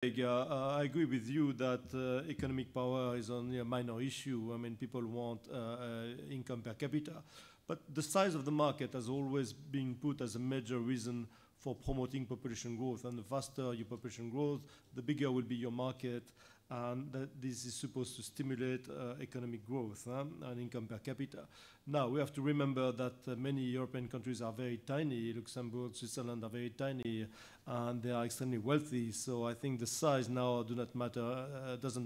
I agree with you that economic power is only a minor issue. I mean, people want income per capita. But the size of the market has always been put as a major reason for promoting population growth. And the faster your population grows, the bigger will be your market. And this is supposed to stimulate economic growth and income per capita. Now, we have to remember that many European countries are very tiny. Luxembourg, Switzerland are very tiny, and they are extremely wealthy. So I think the size now doesn't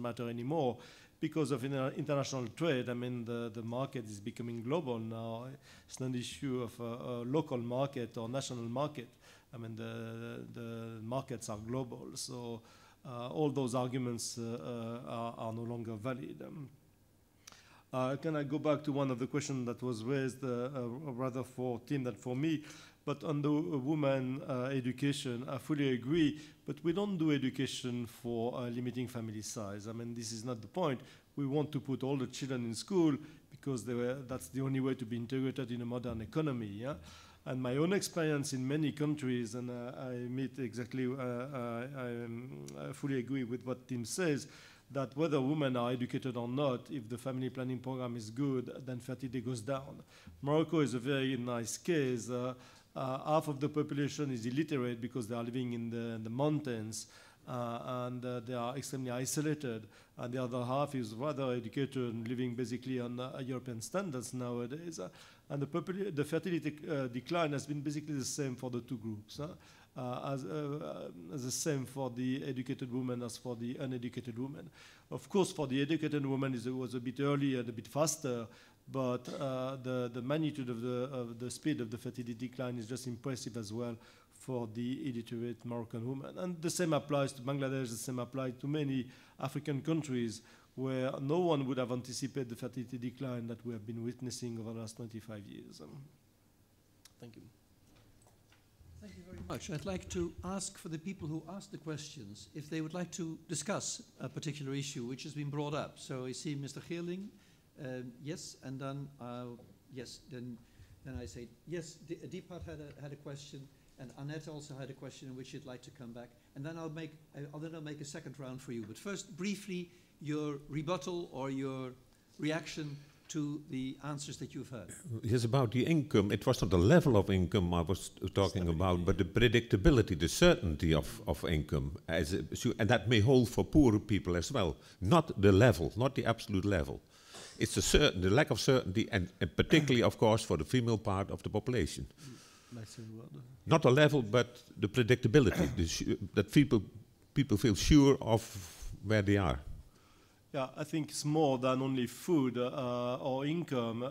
matter anymore because of international trade. I mean, the market is becoming global now. It's not an issue of a local market or national market. I mean, the markets are global. So all those arguments are no longer valid. Can I go back to one of the questions that was raised, rather for Tim than for me, but on the woman education, I fully agree, but we don't do education for limiting family size. I mean, this is not the point. We want to put all the children in school because that's the only way to be integrated in a modern economy. Yeah? And my own experience in many countries, and I fully agree with what Tim says, that whether women are educated or not, if the family planning program is good, then fertility goes down. Morocco is a very nice case. Half of the population is illiterate because they are living in the mountains, and they are extremely isolated. And the other half is rather educated and living basically on European standards nowadays. And the fertility decline has been basically the same for the two groups, as the same for the educated women as for the uneducated women. Of course, for the educated women, it was a bit earlier and a bit faster, but the magnitude of the speed of the fertility decline is just impressive as well for the illiterate Moroccan women. And the same applies to Bangladesh, the same applies to many African countries where no one would have anticipated the fertility decline that we have been witnessing over the last 25 years. Thank you. Thank you very much. I'd like to ask for the people who asked the questions if they would like to discuss a particular issue which has been brought up. So I see Mr. Geerling, yes, and then yes, then I say yes. Deepat had a question, and Annette also had a question in which she'd like to come back, and then I'll make a second round for you. But first, briefly, your rebuttal or your reaction to the answers that you've heard. Yes, about the income. It was not the level of income I was talking about, but the predictability, the certainty of income. And that may hold for poorer people as well. Not the level, not the absolute level. It's the lack of certainty, and particularly, of course, for the female part of the population. Not the level, but the predictability, that people feel sure of where they are. Yeah, I think it's more than only food or income.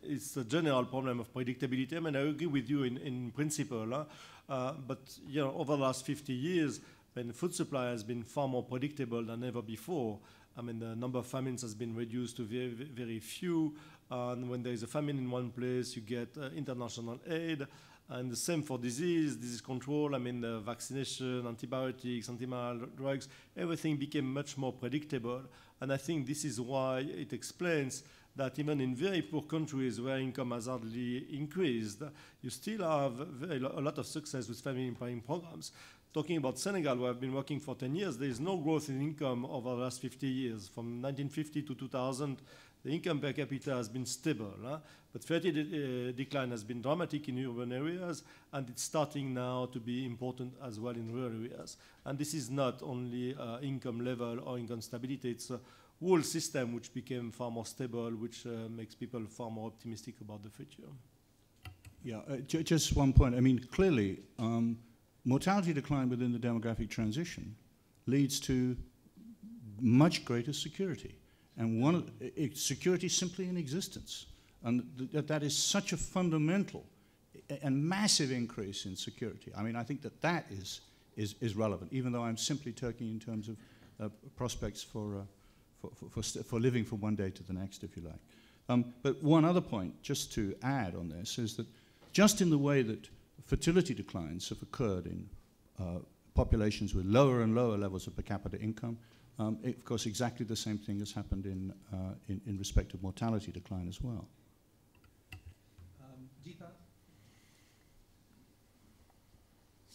It's a general problem of predictability. I mean, I agree with you in principle, but you know, over the last 50 years, when food supply has been far more predictable than ever before. I mean, the number of famines has been reduced to very, very few. And when there is a famine in one place, you get international aid. And the same for disease control. I mean, the vaccination, antibiotics, antimalarial drugs, everything became much more predictable. And I think this is why it explains that even in very poor countries where income has hardly increased, you still have a lot of success with family planning programs. Talking about Senegal, where I've been working for 10 years, there is no growth in income over the last 50 years. From 1950 to 2000, the income per capita has been stable, but fertility decline has been dramatic in urban areas, and it's starting now to be important as well in rural areas. And this is not only income level or income stability, it's a whole system which became far more stable, which makes people far more optimistic about the future. Yeah, just one point. I mean, clearly, mortality decline within the demographic transition leads to much greater security. And security simply in existence. And that is such a fundamental and massive increase in security. I mean, I think that is relevant, even though I'm simply talking in terms of prospects for living from one day to the next, if you like. But one other point, just to add on this, is that just in the way that fertility declines have occurred in populations with lower and lower levels of per capita income, of course, exactly the same thing has happened in respect of mortality decline as well. Deepak?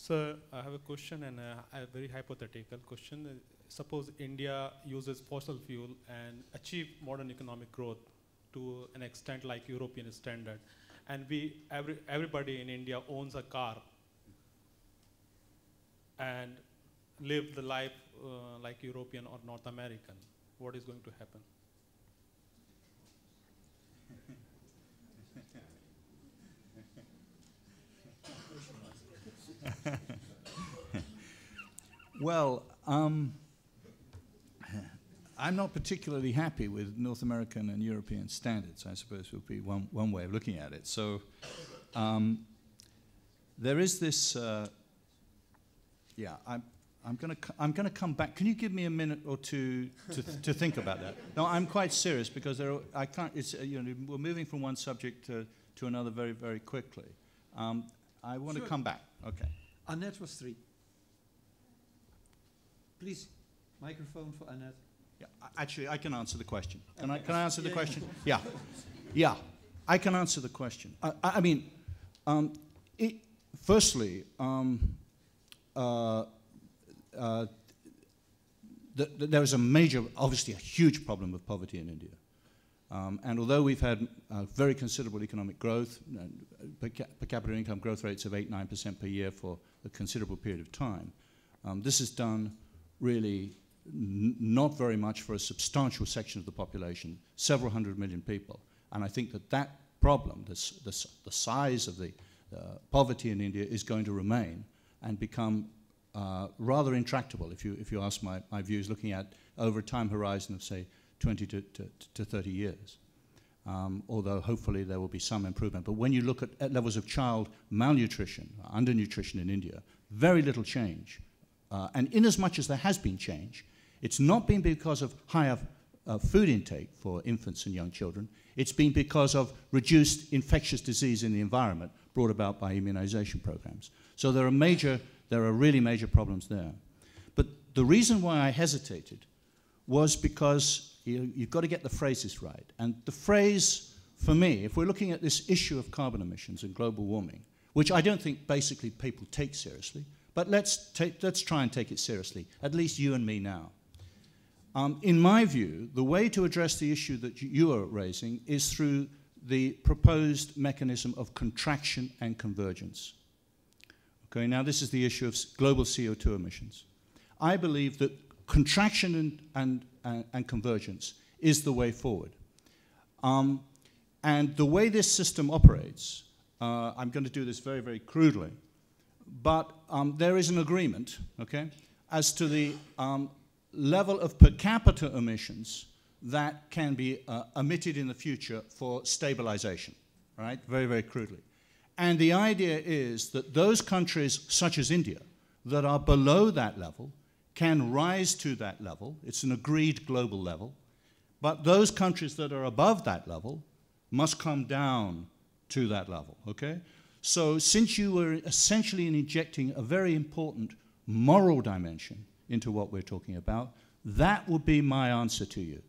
So I have a question, and a very hypothetical question. Suppose India uses fossil fuel and achieve modern economic growth to an extent like European standard, and everybody in India owns a car and live the life like European or North American. What is going to happen? Well, I'm not particularly happy with North American and European standards, I suppose would be one way of looking at it. So there is this, yeah, I'm going to come back. Can you give me a minute or two to think about that? No, I'm quite serious because I can't, it's, you know, we're moving from one subject to another very, very quickly. I want to come back. Okay. Annette was 3. Please, microphone for Annette. Yeah, actually, I can answer the question. Can I answer the question? Yeah. Yeah, I can answer the question. I mean, firstly, there is a major, obviously a huge problem with poverty in India. And although we've had very considerable economic growth, per capita income growth rates of 8–9% per year for a considerable period of time, this is done really not very much for a substantial section of the population, several hundred million people. And I think that problem, the size of the poverty in India is going to remain and become rather intractable if you ask my views, looking at over a time horizon of, say, 20 to 30 years. Although hopefully there will be some improvement. But when you look at levels of child malnutrition, undernutrition in India, very little change. And in as much as there has been change, it's not been because of higher food intake for infants and young children. It's been because of reduced infectious disease in the environment brought about by immunization programs. So there are really major problems there. But the reason why I hesitated was because you've got to get the phrases right. And the phrase, for me, if we're looking at this issue of carbon emissions and global warming, which I don't think basically people take seriously, but let's try and take it seriously, at least you and me now. In my view, the way to address the issue that you are raising is through the proposed mechanism of contraction and convergence. Okay, now this is the issue of global CO2 emissions. I believe that contraction and convergence is the way forward. And the way this system operates, I'm going to do this very, very crudely, but there is an agreement, okay, as to the level of per capita emissions that can be emitted in the future for stabilization, right, very, very crudely. And the idea is that those countries, such as India, that are below that level can rise to that level. It's an agreed global level. But those countries that are above that level must come down to that level, okay? So since you were essentially injecting a very important moral dimension into what we're talking about, that would be my answer to you.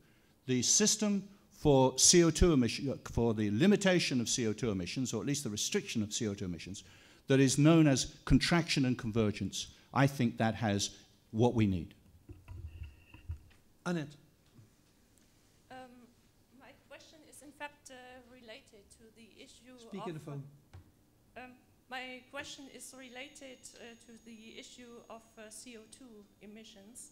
The system for CO2 emission, for the limitation of CO2 emissions, or at least the restriction of CO2 emissions, that is known as contraction and convergence, I think that has what we need. Annette. My question is in fact related to the issue Speak of... in the phone. My question is related to the issue of CO2 emissions.